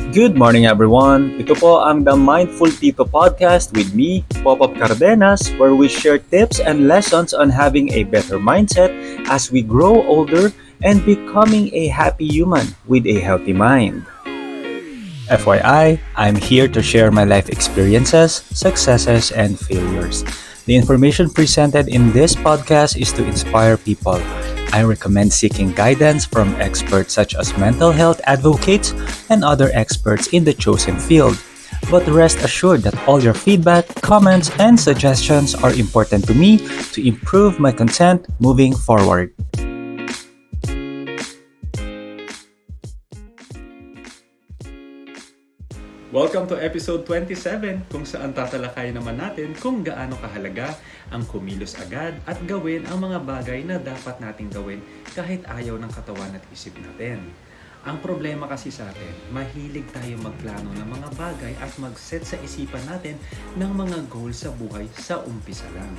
Good morning everyone! Ito po ang The Mindful Tito Podcast with me, Pop-Up Cardenas, where we share tips and lessons on having a better mindset as we grow older and becoming a happy human with a healthy mind. FYI, I'm here to share my life experiences, successes, and failures. The information presented in this podcast is to inspire people. I recommend seeking guidance from experts such as mental health advocates and other experts in the chosen field. But rest assured that all your feedback, comments, and suggestions are important to me to improve my content moving forward. Welcome to episode 27 kung saan tatalakayin naman natin kung gaano kahalaga ang kumilos agad at gawin ang mga bagay na dapat nating gawin kahit ayaw ng katawan at isip natin. Ang problema kasi sa atin, mahilig tayo magplano ng mga bagay at mag-set sa isipan natin ng mga goals sa buhay sa umpisa lang.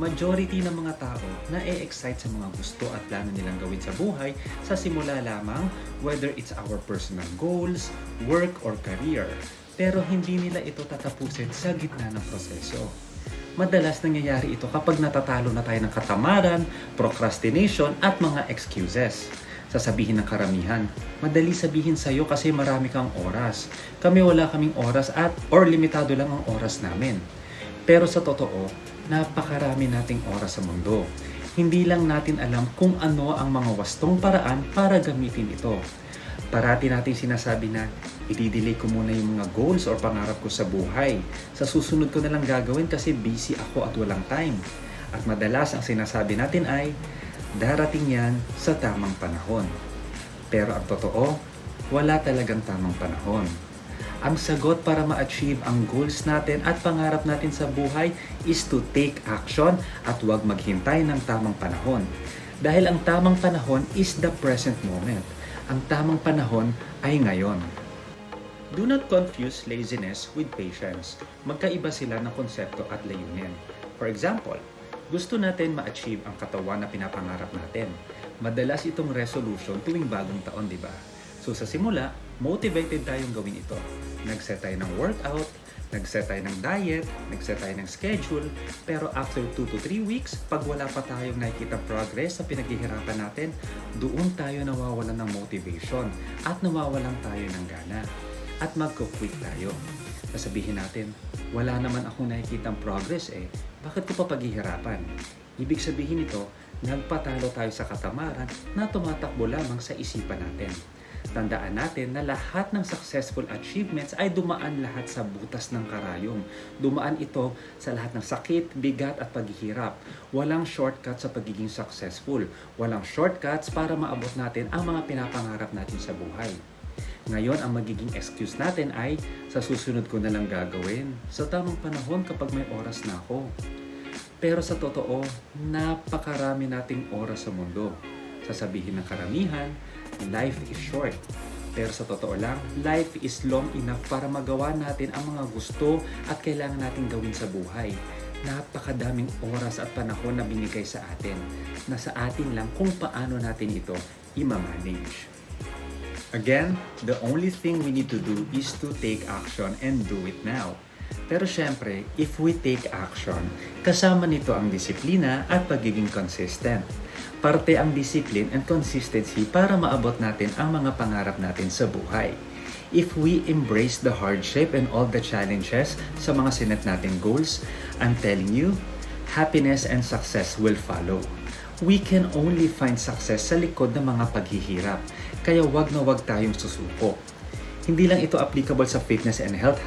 Majority ng mga tao na-excite sa mga gusto at plano nilang gawin sa buhay sa simula lamang, whether it's our personal goals, work, or career. Pero hindi nila ito tatapusin sa gitna ng proseso. Madalas nangyayari ito kapag natatalo na tayo ng katamaran, procrastination, at mga excuses. Sasabihin ng karamihan, madali sabihin sa'yo kasi marami kang oras. Kami wala kaming oras or limitado lang ang oras namin. Pero sa totoo, napakarami nating oras sa mundo. Hindi lang natin alam kung ano ang mga wastong paraan para gamitin ito. Parati nating sinasabi na, i-delay ko muna yung mga goals or pangarap ko sa buhay. Sa susunod ko na lang gagawin kasi busy ako at walang time. At madalas ang sinasabi natin ay, darating yan sa tamang panahon. Pero ang totoo, wala talagang tamang panahon. Ang sagot para ma-achieve ang goals natin at pangarap natin sa buhay is to take action at huwag maghintay ng tamang panahon. Dahil ang tamang panahon is the present moment. Ang tamang panahon ay ngayon. Do not confuse laziness with patience. Magkaiba sila ng konsepto at layunin. For example, gusto natin ma-achieve ang katawan na pinapangarap natin. Madalas itong resolution tuwing bagong taon, di ba? So sa simula, motivated tayong gawin ito. Nag-set tayo ng workout, nag-set tayo ng diet, nag-set tayo ng schedule, pero after 2 to 3 weeks, pag wala pa tayong nakikita progress sa pinaghihirapan natin, doon tayo nawawalan ng motivation at nawawalan tayo ng gana. At magko-quit tayo. Sasabihin natin, wala naman akong nakikitang progress bakit ko pa paghihirapan? Ibig sabihin nito, nagpatalo tayo sa katamaran na tumatakbo lamang sa isipan natin. Tandaan natin na lahat ng successful achievements ay dumaan lahat sa butas ng karayom. Dumaan ito sa lahat ng sakit, bigat at paghihirap. Walang shortcut sa pagiging successful. Walang shortcuts para maabot natin ang mga pinapangarap natin sa buhay. Ngayon, ang magiging excuse natin ay sa susunod ko na lang gagawin. Sa tamang panahon kapag may oras na ako. Pero sa totoo, napakarami nating oras sa mundo. Sasabihin ng karamihan, life is short. Pero sa totoo lang, life is long enough para magawa natin ang mga gusto at kailangan natin gawin sa buhay. Napakadaming oras at panahon na binigay sa atin. Nasa atin lang kung paano natin ito i-manage. Again, the only thing we need to do is to take action and do it now. Pero syempre, if we take action, kasama nito ang disiplina at pagiging consistent. Parte ang discipline and consistency para maabot natin ang mga pangarap natin sa buhay. If we embrace the hardship and all the challenges sa mga sinet nating goals, I'm telling you, happiness and success will follow. We can only find success sa likod ng mga paghihirap, kaya wag na wag tayong susuko. Hindi lang ito applicable sa fitness and health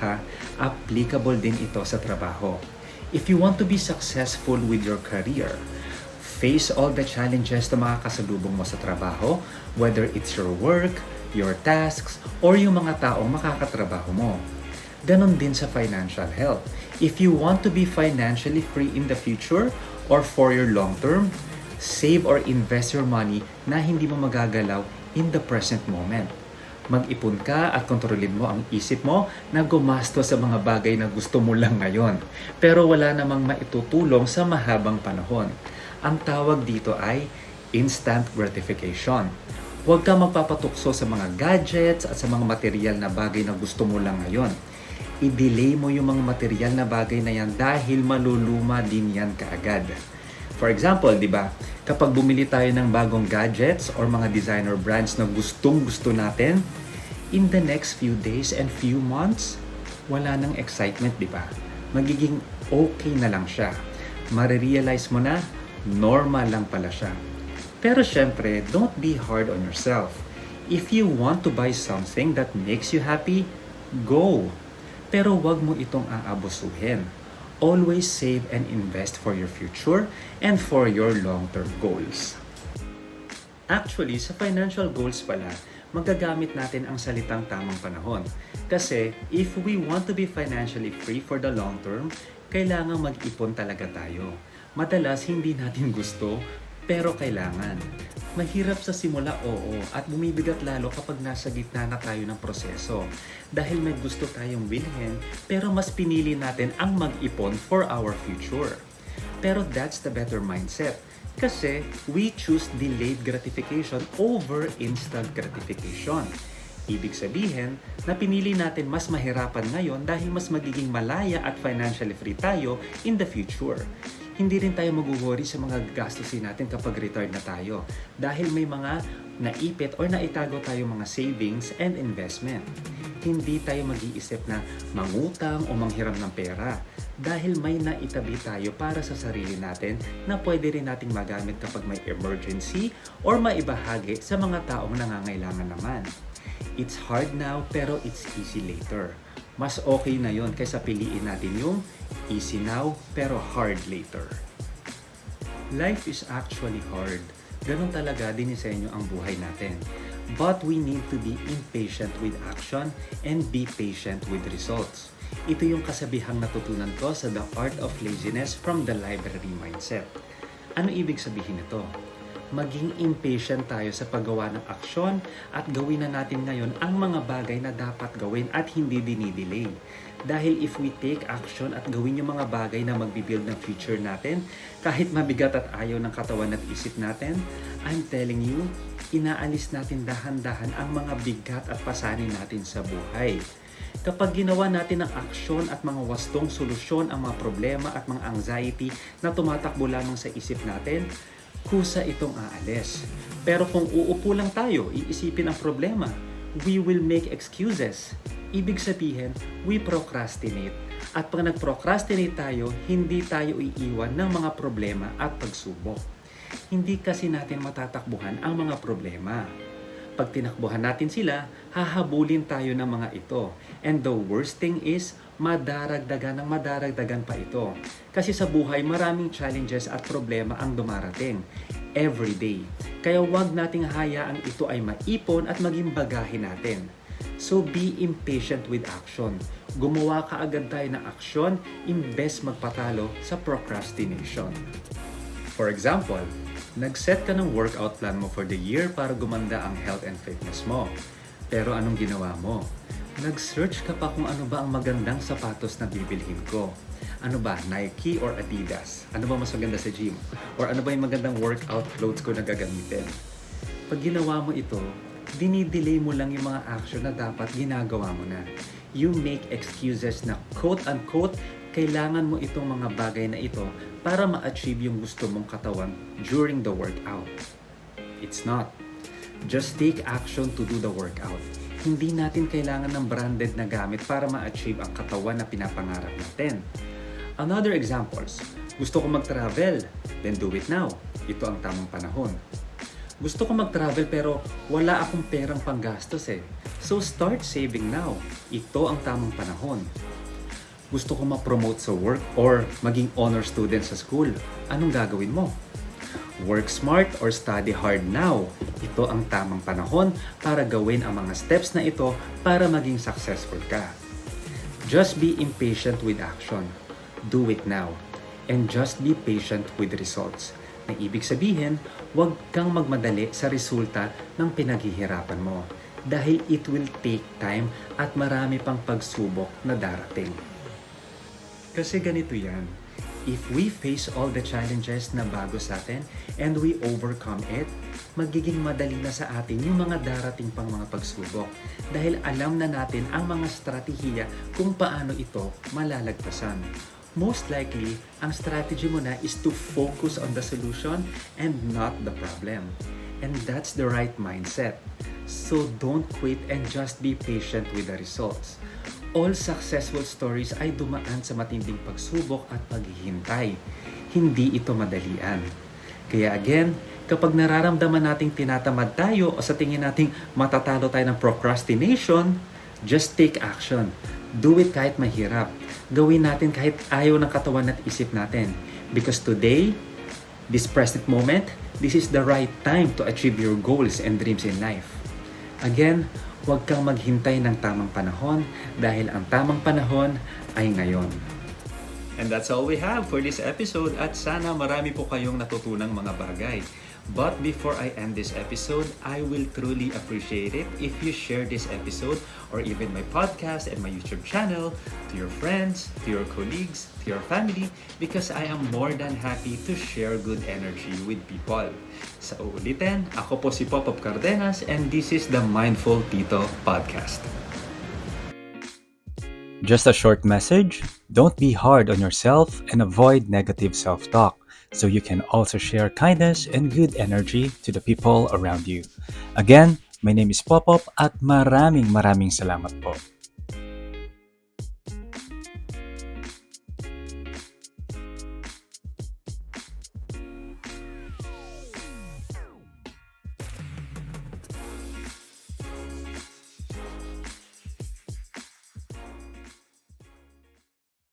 applicable din ito sa trabaho. If you want to be successful with your career, face all the challenges na makakasalubong mo sa trabaho, whether it's your work, your tasks, or yung mga taong makakatrabaho mo. Ganon din sa financial health. If you want to be financially free in the future or for your long term, save or invest your money na hindi mo magagalaw in the present moment. Mag-ipon ka at kontrolin mo ang isip mo na gumasto sa mga bagay na gusto mo lang ngayon. Pero wala namang maitutulong sa mahabang panahon. Ang tawag dito ay instant gratification. Huwag kang magpapatukso sa mga gadgets at sa mga material na bagay na gusto mo lang ngayon. I-delay mo yung mga material na bagay na yan dahil maluluma din yan kaagad. For example, di ba, kapag bumili tayo ng bagong gadgets or mga designer brands na gustong-gusto natin, in the next few days and few months, wala nang excitement, di ba? Magiging okay na lang siya. Marirealize mo na, normal lang pala siya. Pero syempre, don't be hard on yourself. If you want to buy something that makes you happy, go. Pero wag mo itong aabusuhin. Always save and invest for your future and for your long-term goals. Actually, sa financial goals pala, magagamit natin ang salitang tamang panahon. Kasi if we want to be financially free for the long term, kailangang mag-ipon talaga tayo. Madalas hindi natin gusto, pero kailangan. Mahirap sa simula, oo, at bumibigat lalo kapag nasa gitna na tayo ng proseso. Dahil may gusto tayong bilhin, pero mas pinili natin ang mag-ipon for our future. Pero that's the better mindset. Kasi we choose delayed gratification over instant gratification. Ibig sabihin na pinili natin mas mahirapan ngayon dahil mas magiging malaya at financially free tayo in the future. Hindi rin tayo mag-worry sa mga gastusin natin kapag retired na tayo dahil may mga naipit or naitago tayo mga savings and investment. Hindi tayo mag-iisip na mangutang o manghiram ng pera dahil may naitabi tayo para sa sarili natin na pwede rin nating magamit kapag may emergency or maibahagi sa mga taong nangangailangan naman. It's hard now pero it's easy later. Mas okay na yon kaysa piliin natin yung easy now pero hard later. Life is actually hard. Ganun talaga dinisenyo ang buhay natin. But we need to be impatient with action and be patient with results. Ito yung kasabihang natutunan ko sa The Art of Laziness from the Library Mindset. Ano ibig sabihin nito? Maging impatient tayo sa paggawa ng aksyon at gawin na natin ngayon ang mga bagay na dapat gawin at hindi dinidelay. Dahil if we take action at gawin yung mga bagay na magbibuild ng future natin, kahit mabigat at ayaw ng katawan at isip natin, I'm telling you, inaalis natin dahan-dahan ang mga bigat at pasanin natin sa buhay. Kapag ginawa natin ang aksyon at mga wastong solusyon ang mga problema at mga anxiety na tumatakbo lamang sa isip natin, kusa itong aalis. Pero kung uupo lang tayo, iisipin ang problema, we will make excuses. Ibig sabihin, we procrastinate. At pag nag-procrastinate tayo, hindi tayo iiwan ng mga problema at pagsubok. Hindi kasi natin matatakbuhan ang mga problema. Pag tinakbuhan natin sila, hahabulin tayo ng mga ito. And the worst thing is, madaragdagan pa ito. Kasi sa buhay, maraming challenges at problema ang dumarating every day. Kaya huwag nating hayaang ito ay maipon at maging bagahe natin. So be impatient with action. Gumawa kaagad tayo ng aksyon imbes magpatalo sa procrastination. For example, nag-set ka ng workout plan mo for the year para gumanda ang health and fitness mo. Pero anong ginawa mo? Nag-search ka pa kung ano ba ang magandang sapatos na bibilhin ko. Ano ba, Nike or Adidas? Ano ba mas maganda sa gym? Or ano ba yung magandang workout clothes ko na gagamitin? Pag ginawa mo ito, dinidelay mo lang yung mga action na dapat ginagawa mo na. You make excuses na quote-unquote, kailangan mo itong mga bagay na ito para ma-achieve yung gusto mong katawan during the workout. It's not. Just take action to do the workout. Hindi natin kailangan ng branded na gamit para ma-achieve ang katawan na pinapangarap natin. Another examples, gusto ko mag-travel, then do it now. Ito ang tamang panahon. Gusto ko mag-travel pero wala akong perang panggastos eh. So start saving now. Ito ang tamang panahon. Gusto ko ma-promote sa work or maging honor student sa school. Anong gagawin mo? Work smart or study hard now. Ito ang tamang panahon para gawin ang mga steps na ito para maging successful ka. Just be impatient with action. Do it now. And just be patient with results. Na ibig sabihin, huwag kang magmadali sa resulta ng pinaghihirapan mo. Dahil it will take time at marami pang pagsubok na darating. Kasi ganito yan. If we face all the challenges na bago sa atin and we overcome it, magiging madali na sa atin yung mga darating pang mga pagsubok dahil alam na natin ang mga strategiya kung paano ito malalagpasan. Most likely, ang strategy mo na is to focus on the solution and not the problem. And that's the right mindset. So don't quit and just be patient with the results. All successful stories ay dumaan sa matinding pagsubok at paghihintay. Hindi ito madalian. Kaya again, kapag nararamdaman nating tinatamad tayo o sa tingin nating matatalo tayo ng procrastination, just take action. Do it kahit mahirap. Gawin natin kahit ayaw ng katawan at isip natin. Because today, this present moment, this is the right time to achieve your goals and dreams in life. Again, huwag kang maghintay ng tamang panahon dahil ang tamang panahon ay ngayon. And that's all we have for this episode at sana marami po kayong natutunang mga bagay. But before I end this episode, I will truly appreciate it if you share this episode or even my podcast and my YouTube channel to your friends, to your colleagues, to your family because I am more than happy to share good energy with people. Sa uulitin, ako po si Pop-Up Cardenas and this is the Mindful Tito Podcast. Just a short message, don't be hard on yourself and avoid negative self-talk so you can also share kindness and good energy to the people around you. Again, my name is Pop-Up at maraming salamat po.